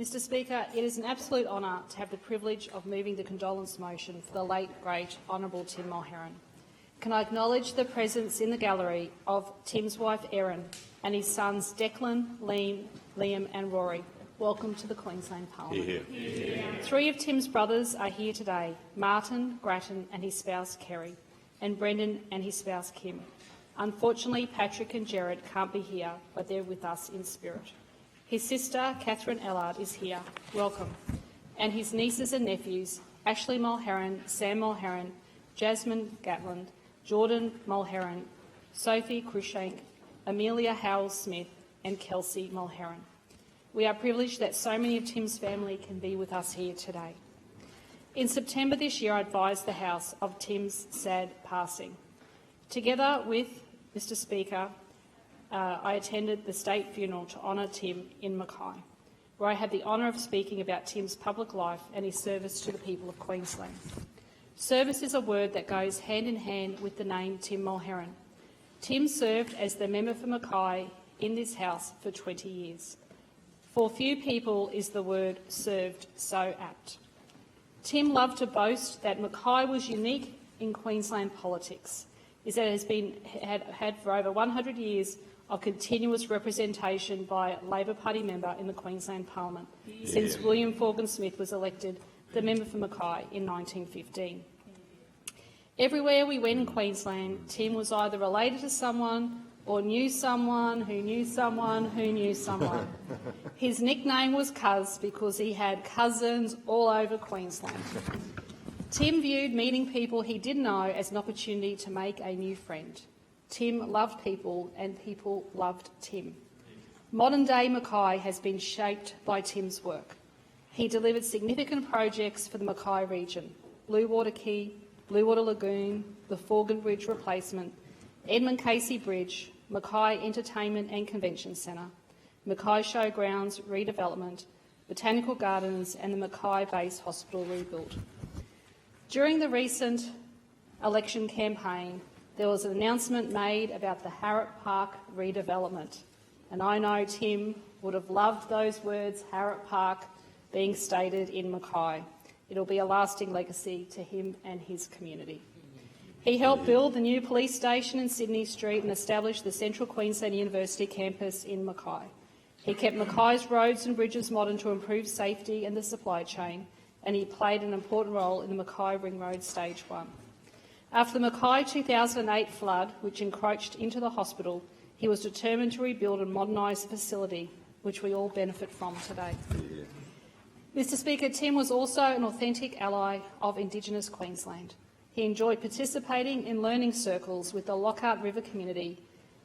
Mr Speaker, it is an absolute honour to have the privilege of moving the condolence motion for the late, great Honourable Tim Mulherin. Can I acknowledge the presence in the gallery of Tim's wife Erin and his sons Declan, Liam and Rory. Welcome to the Queensland Parliament. Here. Three of Tim's brothers are here today, Martin, Grattan and his spouse Kerry, and Brendan and his spouse Kim. Unfortunately, Patrick and Jared can't be here, but they're with us in spirit. His sister, Catherine Ellard, is here. Welcome. And his nieces and nephews, Ashley Mulherin, Sam Mulherin, Jasmine Gatland, Jordan Mulherin, Sophie Cruikshank, Amelia Howell-Smith and Kelsey Mulherin. We are privileged that so many of Tim's family can be with us here today. In September this year, I advised the House of Tim's sad passing. Together with Mr Speaker, I attended the state funeral to honour Tim in Mackay, where I had the honour of speaking about Tim's public life and his service to the people of Queensland. Service is a word that goes hand in hand with the name Tim Mulherin. Tim served as the member for Mackay in this House for 20 years. For few people is the word served so apt. Tim loved to boast that Mackay was unique in Queensland politics, is that it has had for over 100 years of continuous representation by a Labor Party member in the Queensland Parliament since William Forgan Smith was elected the member for Mackay in 1915. Everywhere we went in Queensland, Tim was either related to someone or knew someone who knew someone who knew someone. His nickname was Cuz because he had cousins all over Queensland. Tim viewed meeting people he didn't know as an opportunity to make a new friend. Tim loved people and people loved Tim. Modern-day Mackay has been shaped by Tim's work. He delivered significant projects for the Mackay region: Blue Water Quay, Blue Water Lagoon, the Forgan Bridge replacement, Edmund Casey Bridge, Mackay Entertainment and Convention Centre, Mackay Showgrounds redevelopment, Botanical Gardens and the Mackay Base Hospital rebuild. During the recent election campaign, there was an announcement made about the Harrop Park redevelopment, and I know Tim would have loved those words, Harrop Park, being stated in Mackay. It'll be a lasting legacy to him and his community. He helped build the new police station in Sydney Street and establish the Central Queensland University campus in Mackay. He kept Mackay's roads and bridges modern to improve safety and the supply chain, and he played an important role in the Mackay Ring Road Stage 1. After the Mackay 2008 flood, which encroached into the hospital, he was determined to rebuild and modernise the facility, which we all benefit from today. Mr Speaker, Tim was also an authentic ally of Indigenous Queensland. He enjoyed participating in learning circles with the Lockhart River community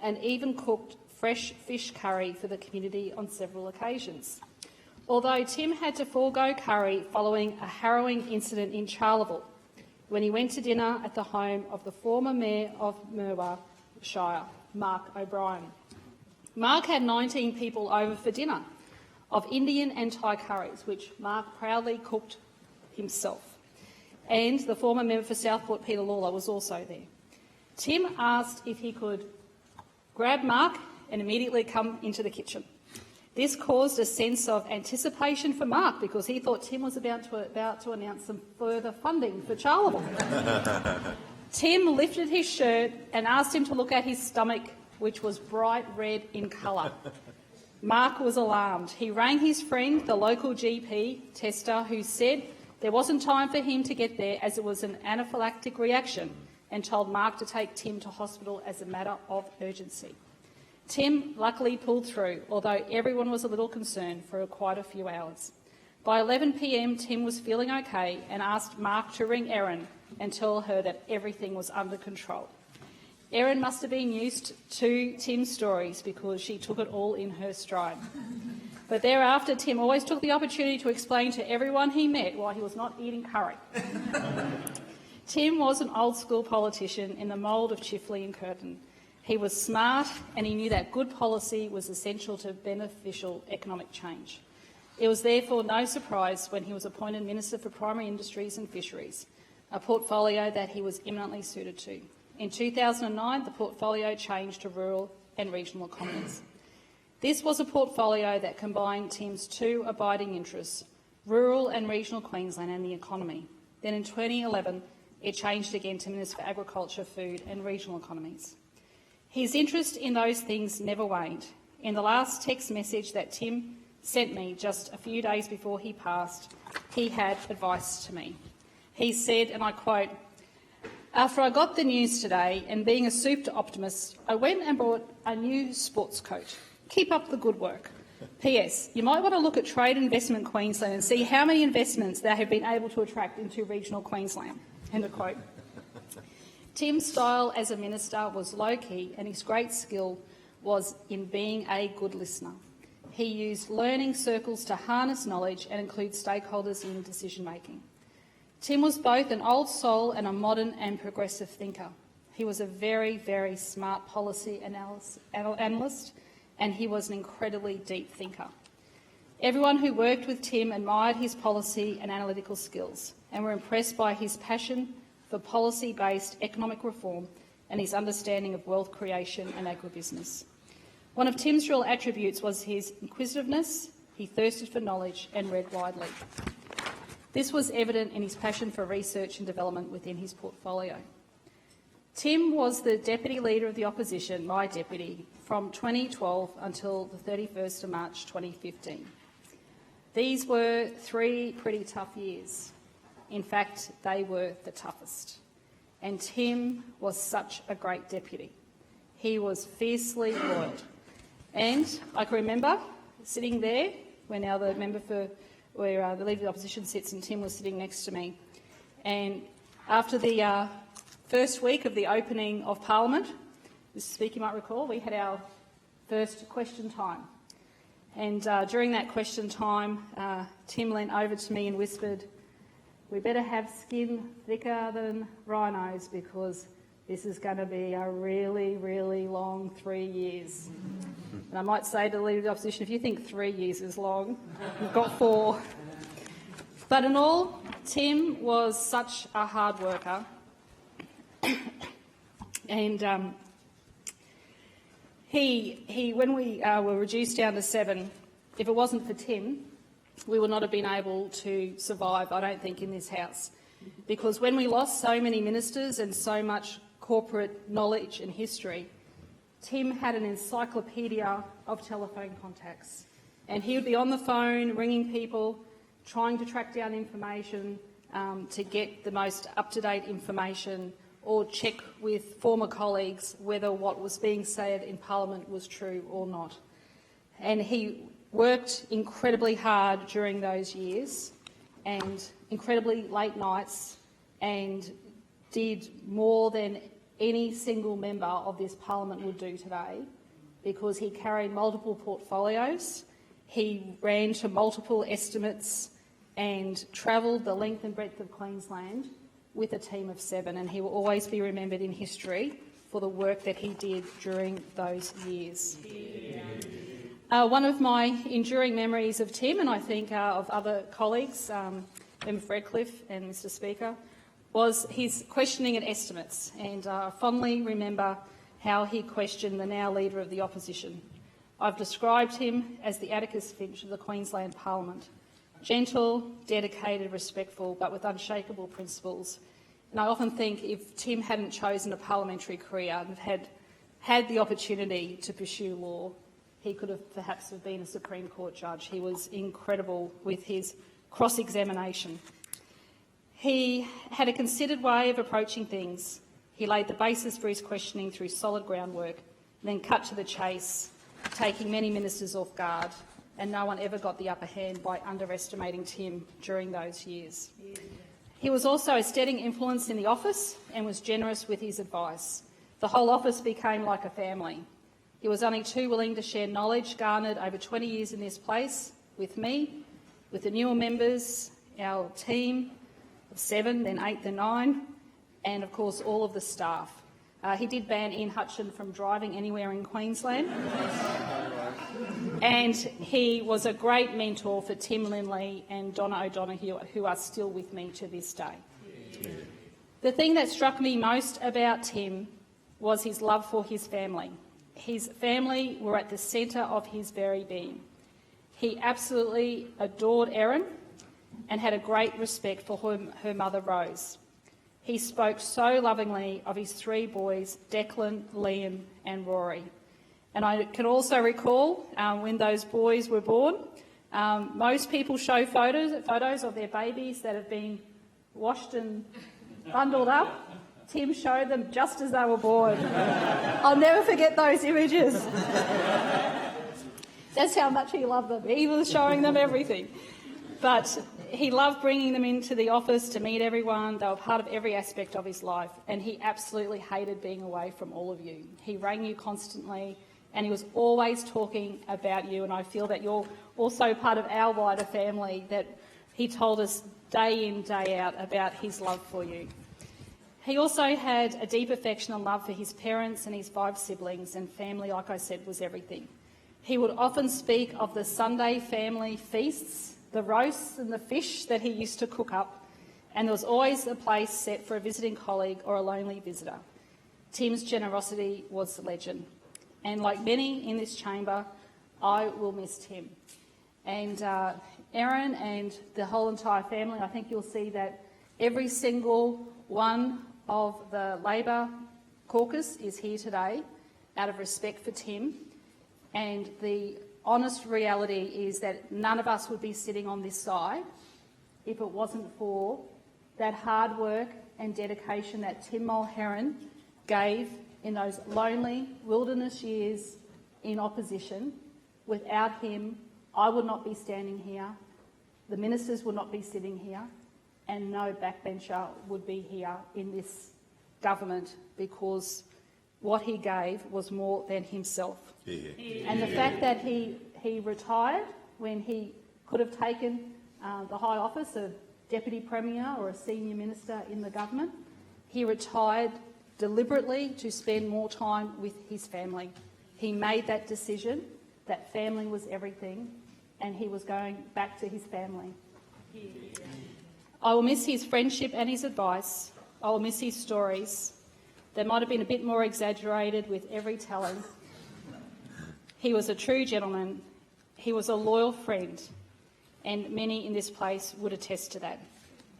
and even cooked fresh fish curry for the community on several occasions. Although Tim had to forego curry following a harrowing incident in Charleville, when he went to dinner at the home of the former Mayor of Murwah Shire, Mark O'Brien. Mark had 19 people over for dinner of Indian and Thai curries, which Mark proudly cooked himself. And the former member for Southport, Peter Lawler, was also there. Tim asked if he could grab Mark and immediately come into the kitchen. This caused a sense of anticipation for Mark because he thought Tim was about to announce some further funding for Charleville. Tim lifted his shirt and asked him to look at his stomach, which was bright red in colour. Mark was alarmed. He rang his friend, the local GP tester, who said there wasn't time for him to get there as it was an anaphylactic reaction, and told Mark to take Tim to hospital as a matter of urgency. Tim luckily pulled through, although everyone was a little concerned for quite a few hours. By 11 p.m, Tim was feeling okay and asked Mark to ring Erin and tell her that everything was under control. Erin must have been used to Tim's stories because she took it all in her stride. But thereafter, Tim always took the opportunity to explain to everyone he met why he was not eating curry. Tim was an old-school politician in the mould of Chifley and Curtin. He was smart and he knew that good policy was essential to beneficial economic change. It was therefore no surprise when he was appointed Minister for Primary Industries and Fisheries, a portfolio that he was eminently suited to. In 2009, the portfolio changed to rural and regional economies. This was a portfolio that combined Tim's two abiding interests, rural and regional Queensland and the economy. Then in 2011, it changed again to Minister for Agriculture, Food and Regional Economies. His interest in those things never waned. In the last text message that Tim sent me just a few days before he passed, he had advice to me. He said, and I quote, "After I got the news today, and being a super optimist, I went and bought a new sports coat. Keep up the good work. P.S. You might want to look at Trade Investment Queensland and see how many investments they have been able to attract into regional Queensland." End of quote. Tim's style as a minister was low-key, and his great skill was in being a good listener. He used learning circles to harness knowledge and include stakeholders in decision-making. Tim was both an old soul and a modern and progressive thinker. He was a very, very smart policy analyst, and he was an incredibly deep thinker. Everyone who worked with Tim admired his policy and analytical skills and were impressed by his passion for policy-based economic reform and his understanding of wealth creation and agribusiness. One of Tim's real attributes was his inquisitiveness. He thirsted for knowledge and read widely. This was evident in his passion for research and development within his portfolio. Tim was the Deputy Leader of the Opposition, my deputy, from 2012 until the 31st of March 2015. These were 3 pretty tough years. In fact, they were the toughest. And Tim was such a great deputy. He was fiercely loyal. And I can remember sitting there, where now the member for where the Leader of the Opposition sits, and Tim was sitting next to me. And after the first week of the opening of Parliament, Mr Speaker, you might recall, we had our first question time. And during that question time, Tim leant over to me and whispered, "We better have skin thicker than rhinos because this is going to be a really, really long 3 years." And I might say to the Leader of the Opposition, if you think 3 years is long, you've got 4. But in all, Tim was such a hard worker. And when we were reduced down to 7, if it wasn't for Tim, we would not have been able to survive, I don't think, in this House. Because when we lost so many ministers and so much corporate knowledge and history, Tim had an encyclopedia of telephone contacts. And he would be on the phone ringing people, trying to track down information to get the most up-to-date information, or check with former colleagues whether what was being said in Parliament was true or not. And he worked incredibly hard during those years, and incredibly late nights, and did more than any single member of this Parliament would do today, because he carried multiple portfolios, he ran to multiple estimates and travelled the length and breadth of Queensland with a team of 7, and he will always be remembered in history for the work that he did during those years. One of my enduring memories of Tim, and I think of other colleagues, Member Redcliffe and Mr Speaker, was his questioning and estimates, and I fondly remember how he questioned the now Leader of the Opposition. I've described him as the Atticus Finch of the Queensland Parliament, gentle, dedicated, respectful, but with unshakable principles. And I often think if Tim hadn't chosen a parliamentary career and had the opportunity to pursue law, he could have perhaps been a Supreme Court judge. He was incredible with his cross-examination. He had a considered way of approaching things. He laid the basis for his questioning through solid groundwork, then cut to the chase, taking many ministers off guard, and no one ever got the upper hand by underestimating Tim during those years. He was also a steadying influence in the office and was generous with his advice. The whole office became like a family. He was only too willing to share knowledge garnered over 20 years in this place with me, with the newer members, our team of 7, then 8, then 9, and of course all of the staff. He did ban Ian Hutchin from driving anywhere in Queensland. And he was a great mentor for Tim Lindley and Donna O'Donoghue, who are still with me to this day. The thing that struck me most about Tim was his love for his family. His family were at the centre of his very being. He absolutely adored Erin and had a great respect for her mother, Rose. He spoke so lovingly of his 3 boys, Declan, Liam and Rory. And I can also recall when those boys were born, most people show photos of their babies that have been washed and bundled up. Tim showed them just as they were born. I'll never forget those images. That's how much he loved them. He was showing them everything. But he loved bringing them into the office to meet everyone. They were part of every aspect of his life, and he absolutely hated being away from all of you. He rang you constantly, and he was always talking about you, and I feel that you're also part of our wider family, that he told us day in, day out about his love for you. He also had a deep affection and love for his parents and his 5 siblings, and family, like I said, was everything. He would often speak of the Sunday family feasts, the roasts and the fish that he used to cook up, and there was always a place set for a visiting colleague or a lonely visitor. Tim's generosity was the legend, and like many in this chamber, I will miss Tim. And Erin and the whole entire family, I think you'll see that every single one of the Labor caucus is here today out of respect for Tim, and the honest reality is that none of us would be sitting on this side if it wasn't for that hard work and dedication that Tim Mulherin gave in those lonely wilderness years in opposition. Without him, I would not be standing here, the ministers would not be sitting here, and no backbencher would be here in this government, because what he gave was more than himself. Yeah. And the fact that he retired when he could have taken the high office of Deputy Premier or a senior minister in the government, he retired deliberately to spend more time with his family. He made that decision, that family was everything, and he was going back to his family. Yeah. I will miss his friendship and his advice. I will miss his stories. They might have been a bit more exaggerated with every telling. He was a true gentleman. He was a loyal friend, and many in this place would attest to that.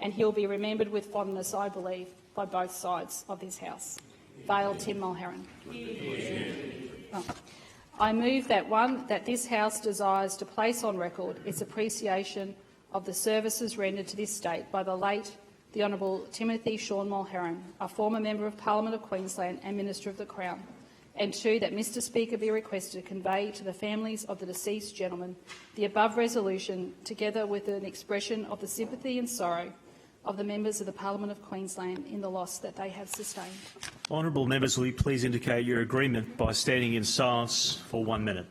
And he'll be remembered with fondness, I believe, by both sides of this House. Vale Tim Mulherin. I move that this House desires to place on record its appreciation of the services rendered to this state by the late the Honourable Timothy Sean Mulherin, a former Member of Parliament of Queensland and Minister of the Crown, and 2, that Mr Speaker be requested to convey to the families of the deceased gentleman the above resolution, together with an expression of the sympathy and sorrow of the members of the Parliament of Queensland in the loss that they have sustained. Honourable members, will you please indicate your agreement by standing in silence for 1 minute.